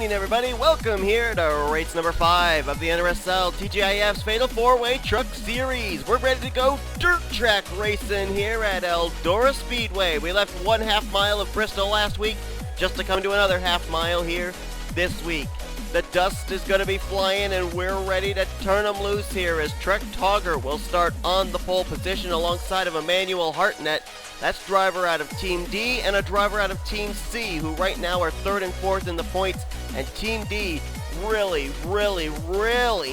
evening, everybody. Welcome here to race number 5 of the NRSL TGIF's Fatal 4-Way Truck Series. We're ready to go dirt track racing here at Eldora Speedway. We left 1/2 mile of Bristol last week just to come to another half mile here this week. The dust is going to be flying and we're ready to turn them loose here as Trek Togger will start on the pole position alongside of Emmanuel Hartnett. That's driver out of Team D and a driver out of Team C, who right now are 3rd and 4th in the points. And Team D really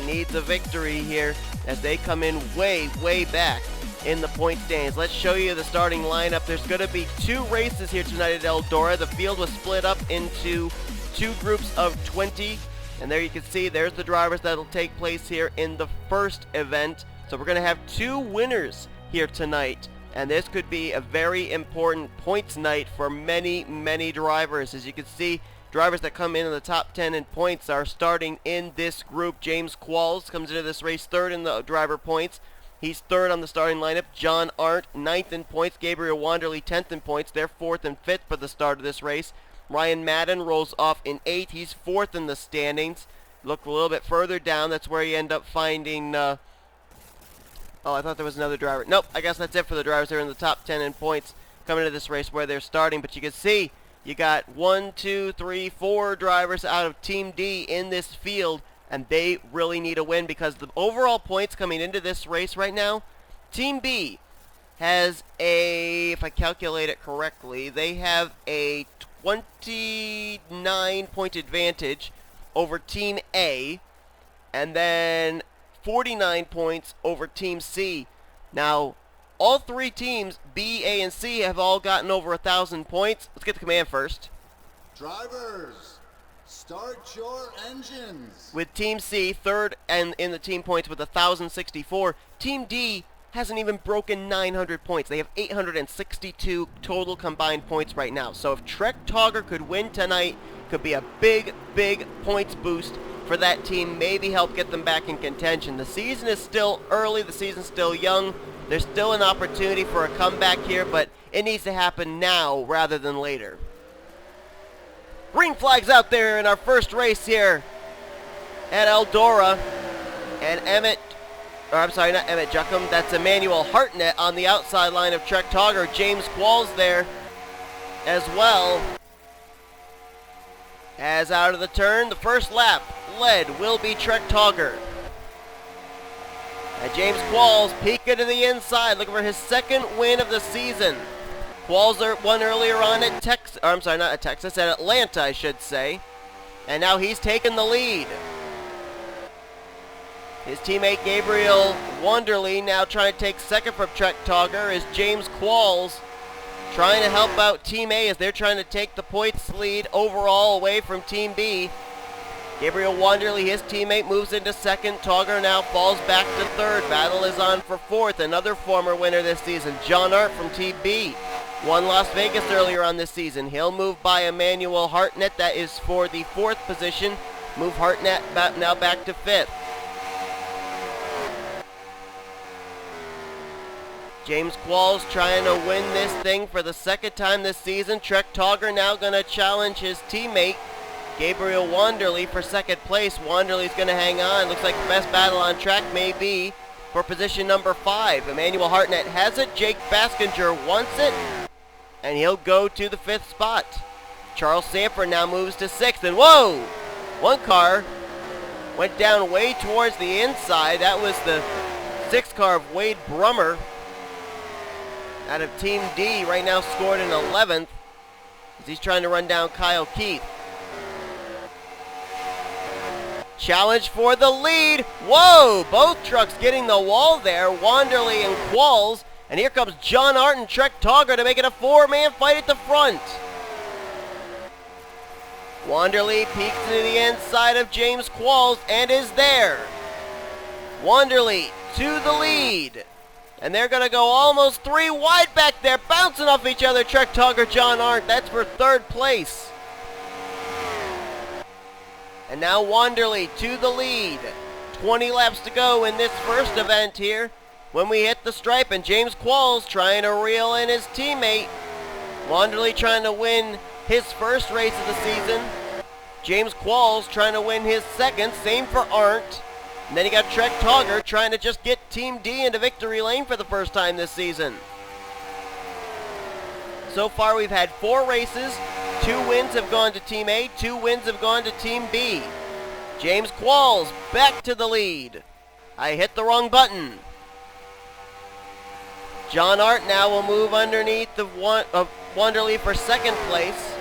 needs a victory here as they come in way back in the point standings. Let's show you the starting lineup. There's going to be 2 races here tonight at Eldora. The field was split up into 2 groups of 20. And there you can see there's the drivers that'll take place here in the first event. So we're going to have 2 winners here tonight. And this could be a very important points night for many drivers. As you can see, drivers that come in the top 10 in points are starting in this group. James Qualls comes into this race 3rd in the driver points. He's 3rd on the starting lineup. John Arndt, 9th in points. Gabriel Wanderley, 10th in points. They're 4th and 5th for the start of this race. Ryan Madden rolls off in 8th. He's 4th in the standings. Look a little bit further down. That's where you end up finding... Oh, I thought there was another driver. Nope, I guess that's it for the drivers. They're in the top 10 in points coming into this race where they're starting. But you can see you got 1, 2, 3, 4 drivers out of Team D in this field. And they really need a win because the overall points coming into this race right now, Team B has a, if I calculate it correctly, they have a 29-point advantage over Team A. And then 49 points over Team C. Now, all 3 teams, B, A, and C, have all gotten over 1,000 points. Let's get the command first. Drivers, start your engines. With Team C, 3rd and in the team points with 1,064. Team D hasn't even broken 900 points. They have 862 total combined points right now. So if Trek Togger could win tonight, could be a big points boost for that team, maybe help get them back in contention. The season is still early, the season's still young. There's still an opportunity for a comeback here, but it needs to happen now rather than later. Green flags out there in our first race here at Eldora. And not Emmett Juckham, that's Emmanuel Hartnett on the outside line of Trek Togger. James Qualls there as well. As out of the turn, the first lap led will be Trek Togger. And James Qualls peeking to the inside, looking for his 2nd win of the season. Qualls won earlier on at at Atlanta, I should say. And now he's taken the lead. His teammate Gabriel Wanderley now trying to take 2nd from Trek Togger is James Qualls trying to help out Team A as they're trying to take the points lead overall away from Team B. Gabriel Wanderley, his teammate, moves into 2nd. Togger now falls back to 3rd. Battle is on for 4th. Another former winner this season, John Arndt from Team B, won Las Vegas earlier on this season. He'll move by Emmanuel Hartnett. That is for the 4th position. Move Hartnett now back to 5th. James Qualls trying to win this thing for the 2nd time this season. Trek Togger now going to challenge his teammate, Gabriel Wanderley, for 2nd place. Wanderley's going to hang on. Looks like the best battle on track may be for position number 5. Emmanuel Hartnett has it. Jake Baskinger wants it. And he'll go to the 5th spot. Charles Sanford now moves to 6th. And whoa! One car went down way towards the inside. That was the 6th car of Wade Brummer out of Team D, right now scored in 11th as he's trying to run down Kyle Keith. Challenge for the lead. Whoa! Both trucks getting the wall there, Wanderley and Qualls. And here comes John Arndt and Trek Togger to make it a 4-man fight at the front. Wanderley peeks to the inside of James Qualls and is there. Wanderley to the lead. And they're going to go almost 3 wide back there, bouncing off each other. Trek Togger, John Arndt, that's for 3rd place. And now Wanderley to the lead. 20 laps to go in this first event here when we hit the stripe. And James Qualls trying to reel in his teammate. Wanderley trying to win his first race of the season. James Qualls trying to win his second. Same for Arndt. And then you got Trek Togger trying to just get Team D into victory lane for the first time this season. So far we've had 4 races. 2 wins have gone to Team A, 2 wins have gone to Team B. James Qualls back to the lead. I hit the wrong button. John Arndt now will move underneath of Wanderley for second place.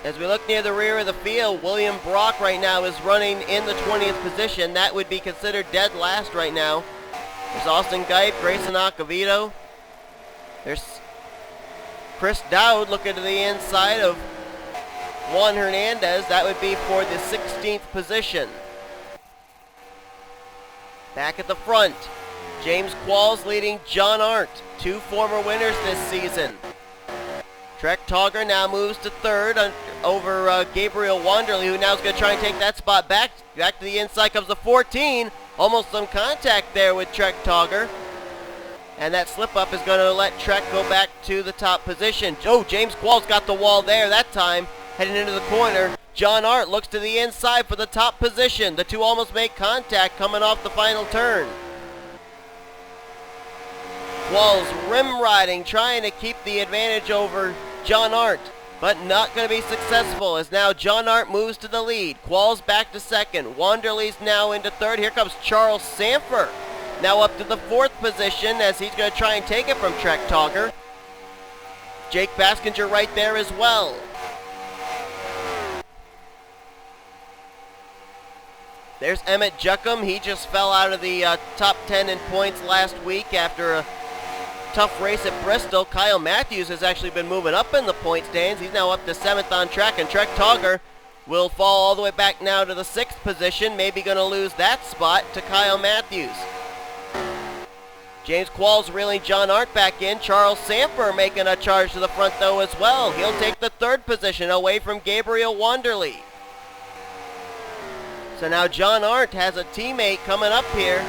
As we look near the rear of the field, William Brock right now is running in the 20th position. That would be considered dead last right now. There's Austin Geip, Grayson Acavito. There's Chris Dowd looking to the inside of Juan Hernandez. That would be for the 16th position. Back at the front, James Qualls leading John Arndt, 2 former winners this season. Trek Togger now moves to third over Gabriel Wanderley, who now is going to try and take that spot back. Back to the inside comes the 14. Almost some contact there with Trek Togger. And that slip-up is going to let Trek go back to the top position. Oh, James Qualls got the wall there that time, heading into the corner. John Arndt looks to the inside for the top position. The two almost make contact coming off the final turn. Qualls rim riding, trying to keep the advantage over John Arndt, but not going to be successful as now John Arndt moves to the lead. Qualls back to second. Wanderley's now into third. Here comes Charles Sanford, now up to the 4th position as he's going to try and take it from Trek Togger. Jake Baskinger right there as well. There's Emmett Juckham. He just fell out of the top 10 in points last week after a tough race at Bristol. Kyle Matthews has actually been moving up in the point stands. He's now up to 7th on track, and Trek Togger will fall all the way back now to the 6th position. Maybe going to lose that spot to Kyle Matthews. James Qualls reeling John Arndt back in. Charles Samper making a charge to the front though as well. He'll take the 3rd position away from Gabriel Wanderley. So now John Arndt has a teammate coming up here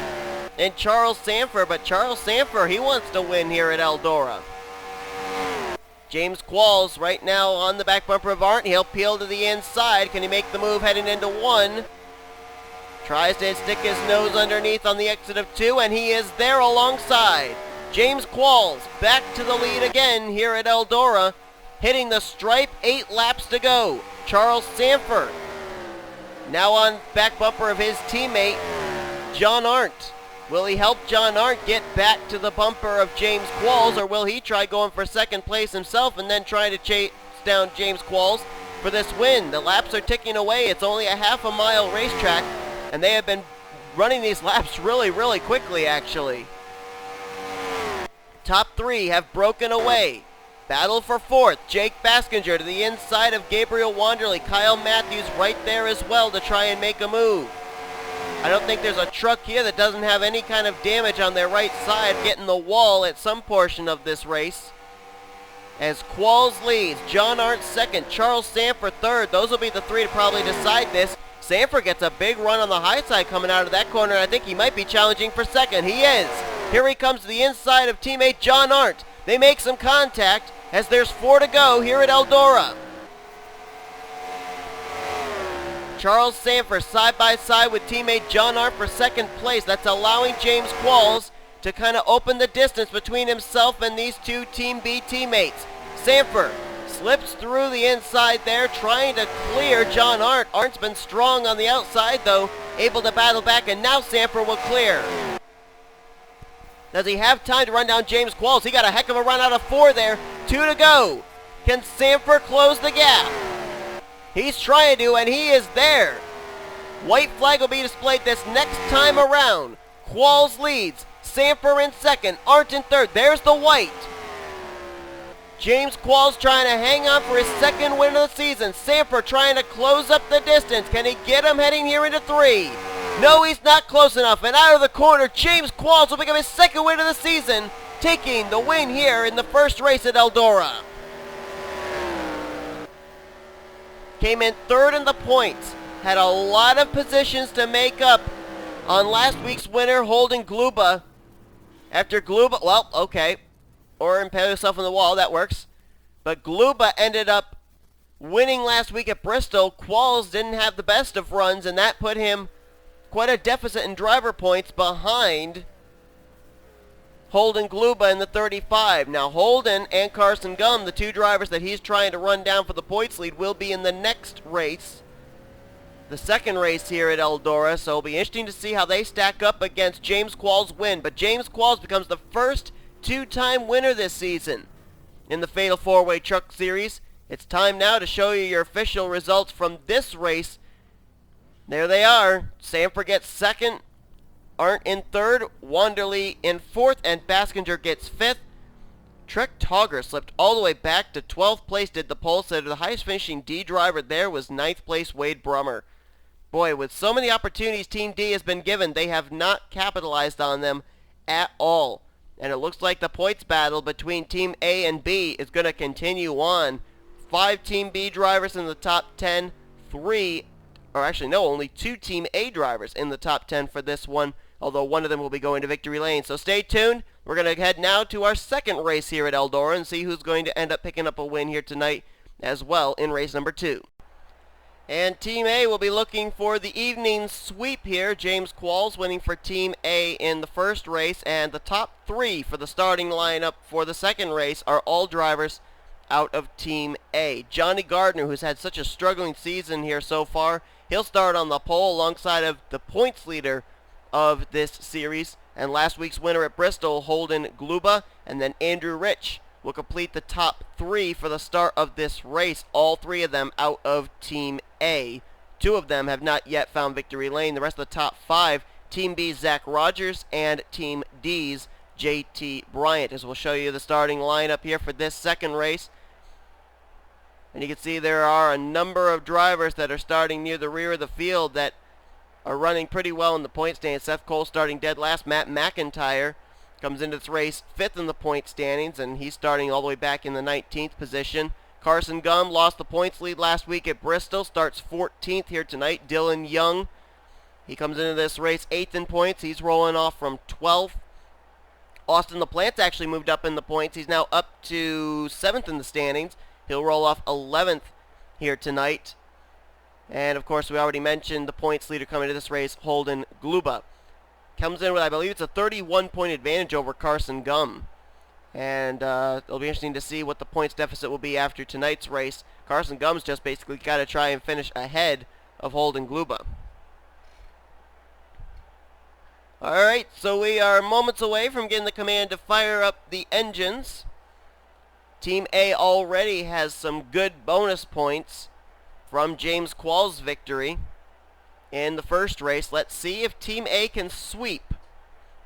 in Charles Sanford, but Charles Sanford, he wants to win here at Eldora. James Qualls right now on the back bumper of Arndt. He'll peel to the inside. Can he make the move heading into 1? Tries to stick his nose underneath on the exit of 2, and he is there alongside. James Qualls back to the lead again here at Eldora, hitting the stripe, 8 laps to go. Charles Sanford now on back bumper of his teammate, John Arndt. Will he help John Arndt get back to the bumper of James Qualls, or will he try going for second place himself and then try to chase down James Qualls for this win? The laps are ticking away. It's only a half-a-mile racetrack, and they have been running these laps really, really quickly, actually. Top 3 have broken away. Battle for 4th, Jake Baskinger to the inside of Gabriel Wanderley. Kyle Matthews right there as well to try and make a move. I don't think there's a truck here that doesn't have any kind of damage on their right side getting the wall at some portion of this race. As Qualls leads, John Arndt 2nd, Charles Sanford 3rd. Those will be the 3 to probably decide this. Sanford gets a big run on the high side coming out of that corner, and I think he might be challenging for 2nd. He is. Here he comes to the inside of teammate John Arndt. They make some contact as there's 4 to go here at Eldora. Charles Sanford side by side with teammate John Arndt for 2nd place. That's allowing James Qualls to kind of open the distance between himself and these 2 Team B teammates. Sanford slips through the inside there, trying to clear John Arndt. Arndt's been strong on the outside though, able to battle back, and now Sanford will clear. Does he have time to run down James Qualls? He got a heck of a run out of 4 there. 2 to go. Can Sanford close the gap? He's trying to, and he is there. White flag will be displayed this next time around. Qualls leads. Sanford in 2nd. Arndt in 3rd. There's the white. James Qualls trying to hang on for his 2nd win of the season. Sanford trying to close up the distance. Can he get him heading here into 3? No, he's not close enough. And out of the corner, James Qualls will pick up his 2nd win of the season, taking the win here in the first race at Eldora. Came in 3rd in the points. Had a lot of positions to make up on last week's winner, Holden Gluba. After Gluba, well, okay. Or impale yourself on the wall, that works. But Gluba ended up winning last week at Bristol, Qualls didn't have the best of runs, and that put him quite a deficit in driver points behind Holden Gluba in the 35. Now Holden and Carson Gum, the two drivers that he's trying to run down for the points lead, will be in the next race, the second race here at Eldora, so it'll be interesting to see how they stack up against James Qualls' win. But James Qualls becomes the first two-time winner this season in the Fatal 4-Way Truck Series. It's time now to show you your official results from this race. There they are. Sanford gets second, Arndt in third, Wanderley in fourth, and Baskinger gets fifth. Trek Togger slipped all the way back to 12th place, did the pole sitter. The highest finishing D driver there was 9th place Wade Brummer. Boy, with so many opportunities Team D has been given, they have not capitalized on them at all. And it looks like the points battle between Team A and B is going to continue on. 5 Team B drivers in the top 10, only 2 Team A drivers in the top 10 for this one, although one of them will be going to victory lane. So stay tuned. We're going to head now to our second race here at Eldora and see who's going to end up picking up a win here tonight as well in race number 2. And Team A will be looking for the evening sweep here. James Qualls winning for Team A in the first race, and the top 3 for the starting lineup for the second race are all drivers out of Team A. Johnny Gardner, who's had such a struggling season here so far, he'll start on the pole alongside of the points leader of this series, and last week's winner at Bristol, Holden Gluba, and then Andrew Rich will complete the top 3 for the start of this race. All 3 of them out of Team A. 2 of them have not yet found victory lane. The rest of the top 5, Team B's Zach Rogers and Team D's JT Bryant. As we'll show you the starting lineup here for this second race. And you can see there are a number of drivers that are starting near the rear of the field that are running pretty well in the point standings. Seth Cole starting dead last. Matt McIntyre comes into this race 5th in the point standings, and he's starting all the way back in the 19th position. Carson Gum lost the points lead last week at Bristol, starts 14th here tonight. Dylan Young, he comes into this race 8th in points. He's rolling off from 12th. Austin LaPlante actually moved up in the points. He's now up to 7th in the standings. He'll roll off 11th here tonight. And, of course, we already mentioned the points leader coming to this race, Holden Gluba. Comes in with, I believe it's a 31-point advantage over Carson Gum. And it'll be interesting to see what the points deficit will be after tonight's race. Carson Gum's just basically got to try and finish ahead of Holden Gluba. Alright, so we are moments away from getting the command to fire up the engines. Team A already has some good bonus points from James Qualls' victory in the first race. Let's see if Team A can sweep.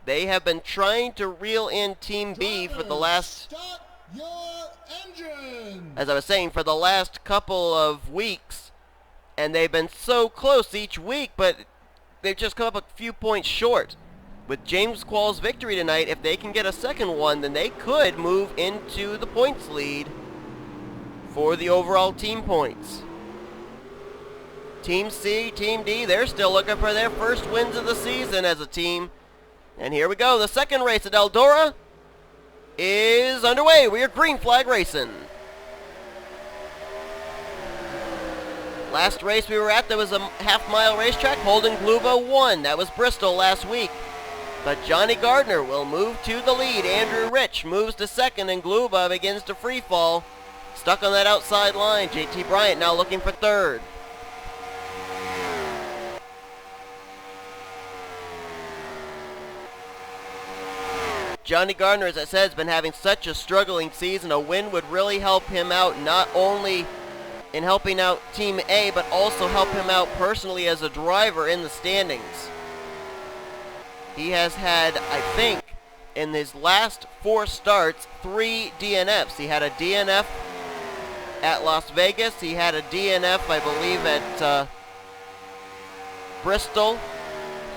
They have been trying to reel in Team B for the last, as I was saying, for the last couple of weeks, and they've been so close each week, but they've just come up a few points short. With James Qualls' victory tonight, if they can get a second one, then they could move into the points lead for the overall team points. Team C, Team D, they're still looking for their first wins of the season as a team. And here we go. The second race at Eldora is underway. We are green flag racing. Last race we were at, there was a half-mile racetrack. Holden Gluba won. That was Bristol last week. But Johnny Gardner will move to the lead. Andrew Rich moves to second, and Gluba begins to free fall. Stuck on that outside line. JT Bryant now looking for third. Johnny Gardner, as I said, has been having such a struggling season. A win would really help him out, not only in helping out Team A, but also help him out personally as a driver in the standings. He has had, I think, in his last 4 starts, 3 DNFs. He had a DNF at Las Vegas. He had a DNF, I believe, at Bristol.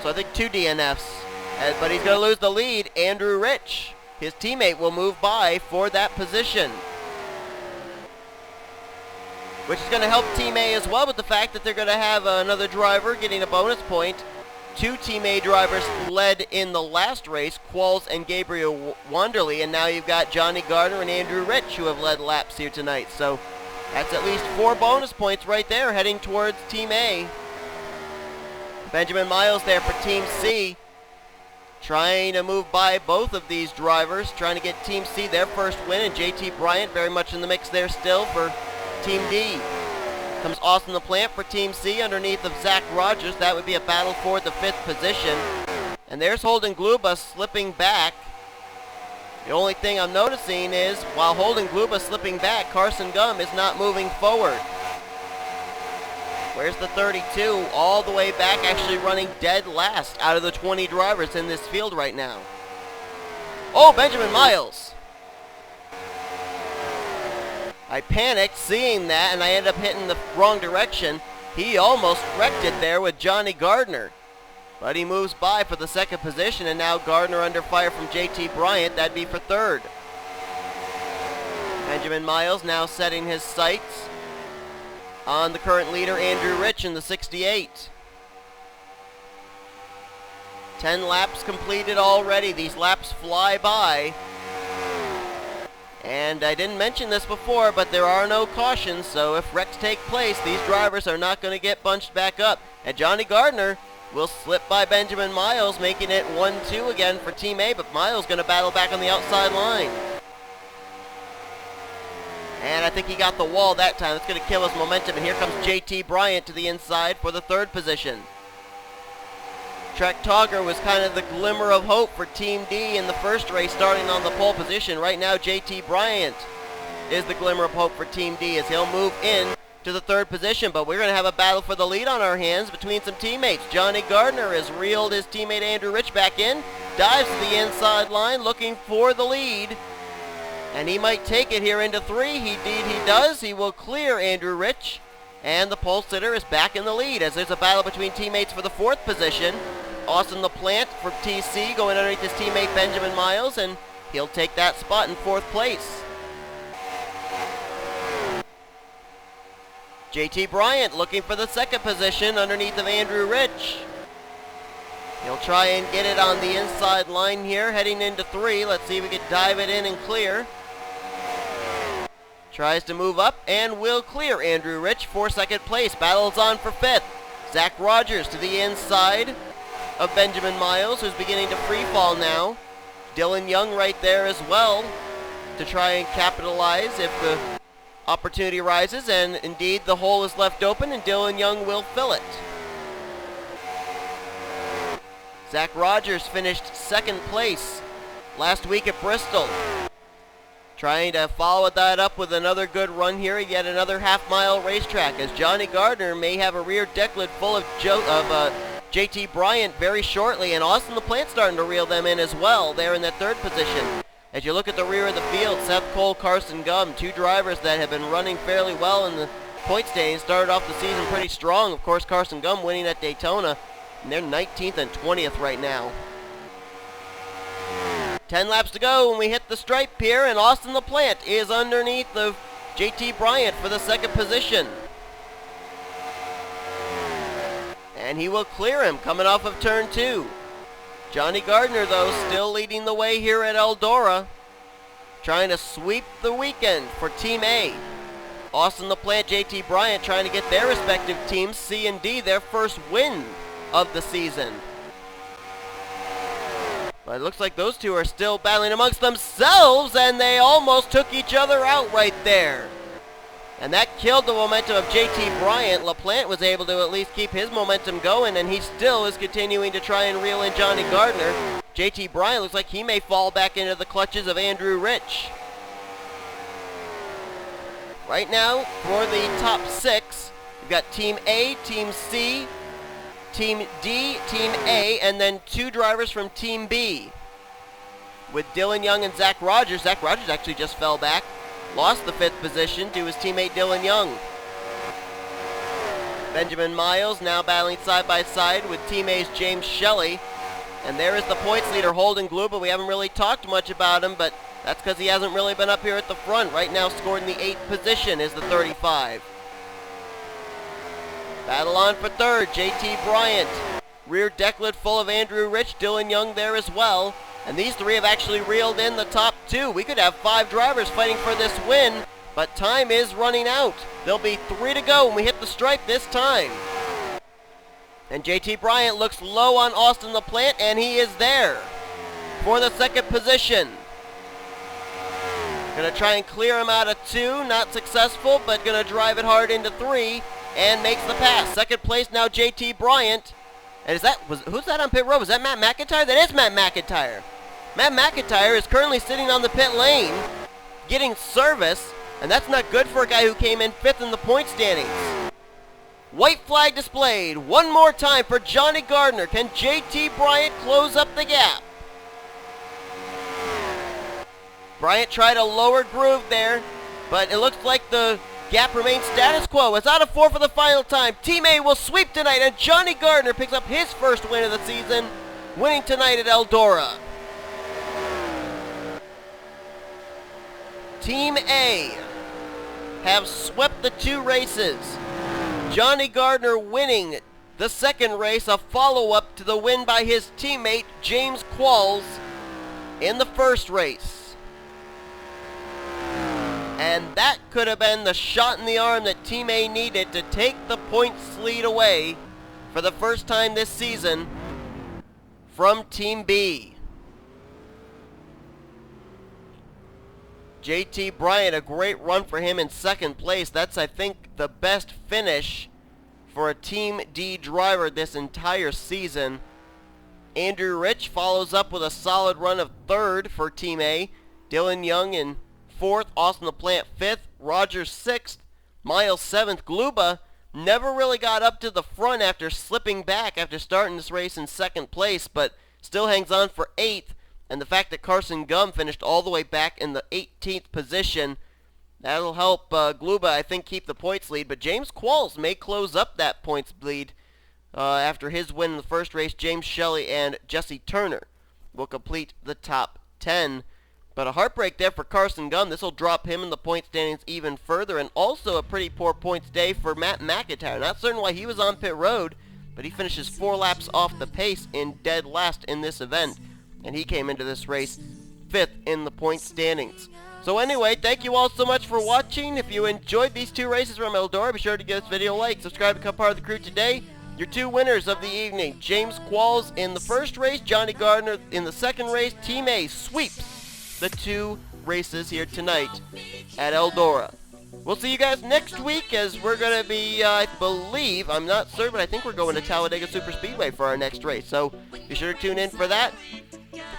So I think 2 DNFs. But he's going to lose the lead. Andrew Rich, his teammate, will move by for that position, which is going to help Team A as well with the fact that they're going to have another driver getting a bonus point. 2 Team A drivers led in the last race, Qualls and Gabriel Wanderley, and now you've got Johnny Gardner and Andrew Rich who have led laps here tonight. So That's at least 4 bonus points right there heading towards Team A. Benjamin Miles there for Team C. Trying to move by both of these drivers, trying to get Team C their first win, and JT Bryant very much in the mix there still for Team D. Comes Austin LaPlante for Team C underneath of Zach Rogers. That would be a battle for the 5th position. And there's Holden Gluba slipping back. The only thing I'm noticing is, while Holden Gluba slipping back, Carson Gum is not moving forward. Where's the 32? All the way back, actually running dead last out of the 20 drivers in this field right now. Oh, Benjamin Miles. I panicked seeing that, and I ended up hitting the wrong direction. He almost wrecked it there with Johnny Gardner. But he moves by for the 2nd position, and now Gardner under fire from JT Bryant. That'd be for 3rd. Benjamin Miles now setting his sights on the current leader, Andrew Rich, in the 68. 10 laps completed already. These laps fly by. And I didn't mention this before, but there are no cautions, so if wrecks take place, these drivers are not going to get bunched back up. And Johnny Gardner will slip by Benjamin Miles, making it 1-2 again for Team A, but Miles going to battle back on the outside line. And I think he got the wall that time. That's going to kill his momentum. And here comes JT Bryant to the inside for the 3rd position. Trek Togger was kind of the glimmer of hope for Team D in the first race, starting on the pole position. Right now, JT Bryant is the glimmer of hope for Team D as he'll move in to the 3rd position. But we're going to have a battle for the lead on our hands between some teammates. Johnny Gardner has reeled his teammate Andrew Rich back in, dives to the inside line looking for the lead. And he might take it here into 3. Indeed he does. He will clear Andrew Rich. And the pole sitter is back in the lead as there's a battle between teammates for the 4th position. Austin LaPlante for TC going underneath his teammate Benjamin Miles, and he'll take that spot in 4th place. JT Bryant looking for the 2nd position underneath of Andrew Rich. He'll try and get it on the inside line here, heading into 3. Let's see if we can dive it in and clear. Tries to move up and will clear Andrew Rich for 2nd place. Battles on for 5th. Zach Rogers to the inside of Benjamin Miles, who's beginning to free fall now. Dylan Young right there as well to try and capitalize if the opportunity arises, and indeed the hole is left open and Dylan Young will fill it. Zach Rogers finished 2nd place last week at Bristol. Trying to follow that up with another good run here, yet another half-mile racetrack, as Johnny Gardner may have a rear deck lid full of JT Bryant very shortly, and Austin LaPlante starting to reel them in as well there in that 3rd position. As you look at the rear of the field, Seth Cole, Carson Gum, 2 drivers that have been running fairly well in the point standings, started off the season pretty strong. Of course, Carson Gum winning at Daytona, and they're 19th and 20th right now. 10 laps to go when we hit the stripe here, and Austin LaPlante is underneath of JT Bryant for the 2nd position. And he will clear him coming off of turn 2. Johnny Gardner, though, still leading the way here at Eldora, trying to sweep the weekend for Team A. Austin LaPlante, JT Bryant trying to get their respective teams, C and D, their first win of the season. But it looks like those two are still battling amongst themselves, and they almost took each other out right there. And that killed the momentum of JT Bryant. LaPlante was able to at least keep his momentum going, and he still is continuing to try and reel in Johnny Gardner. JT Bryant looks like he may fall back into the clutches of Andrew Rich. Right now, for the top 6, we've got Team A, Team C, Team D, Team A, and then 2 drivers from Team B. With Dylan Young and Zach Rogers. Zach Rogers actually just fell back. Lost the 5th position to his teammate Dylan Young. Benjamin Miles now battling side by side with Team A's James Shelley. And there is the points leader, Holden Gluba. We haven't really talked much about him, but that's because he hasn't really been up here at the front. Right now scored in the 8th position is the 35. Battle on for 3rd, JT Bryant. Rear deck lid full of Andrew Rich, Dylan Young there as well. And these 3 have actually reeled in the top 2. We could have 5 drivers fighting for this win, but time is running out. There'll be 3 to go when we hit the stripe this time. And JT Bryant looks low on Austin LaPlante, and he is there for the second position. Gonna try and clear him out of 2, not successful, but gonna drive it hard into 3, and makes the pass. Second place now, JT Bryant. And who's that on pit road? Was that Matt McIntyre? That is Matt McIntyre. Matt McIntyre is currently sitting on the pit lane, getting service, and that's not good for a guy who came in 5th in the point standings. White flag displayed one more time for Johnny Gardner. Can JT Bryant close up the gap? Bryant tried a lower groove there, but it looks like the gap remains status quo. It's out of 4 for the final time. Team A will sweep tonight, and Johnny Gardner picks up his first win of the season, winning tonight at Eldora. Team A have swept the 2 races. Johnny Gardner winning the second race, a follow-up to the win by his teammate James Qualls in the first race. And that could have been the shot in the arm that Team A needed to take the points lead away for the first time this season from Team B. JT Bryant, a great run for him in second place. That's, I think, the best finish for a Team D driver this entire season. Andrew Rich follows up with a solid run of 3rd for Team A. Dylan Young in 4th, Austin LaPlante 5th, Rogers 6th, Miles 7th. Gluba never really got up to the front after slipping back after starting this race in 2nd place, but still hangs on for 8th. And the fact that Carson Gum finished all the way back in the 18th position, that'll help Gluba, I think, keep the points lead. But James Qualls may close up that points lead after his win in the first race. James Shelley and Jesse Turner will complete the top 10. But a heartbreak there for Carson Gum. This will drop him in the point standings even further. And also a pretty poor points day for Matt McIntyre. Not certain why he was on pit road, but he finishes 4 laps off the pace in dead last in this event. And he came into this race 5th in the point standings. So anyway, thank you all so much for watching. If you enjoyed these 2 races from Eldora, be sure to give this video a like, subscribe, become part of the crew today. Your 2 winners of the evening, James Qualls in the first race, Johnny Gardner in the second race. Team A sweeps the 2 races here tonight at Eldora. We'll see you guys next week as we're going to be, I believe, I'm not certain, but I think we're going to Talladega Super Speedway for our next race. So be sure to tune in for that.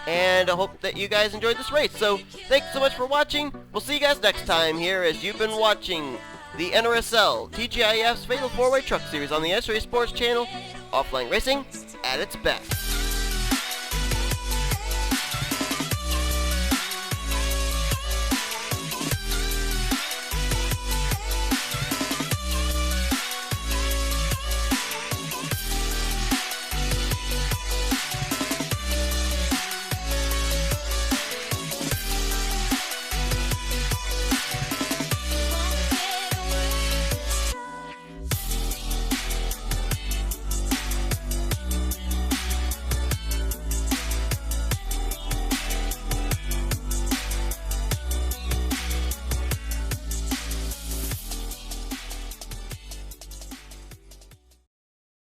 And I hope that you guys enjoyed this race. So thanks so much for watching. We'll see you guys next time here as you've been watching the NRSL TGIF's Fatal 4-Way Truck Series on the NRSL Sports Channel. Offline racing at its best.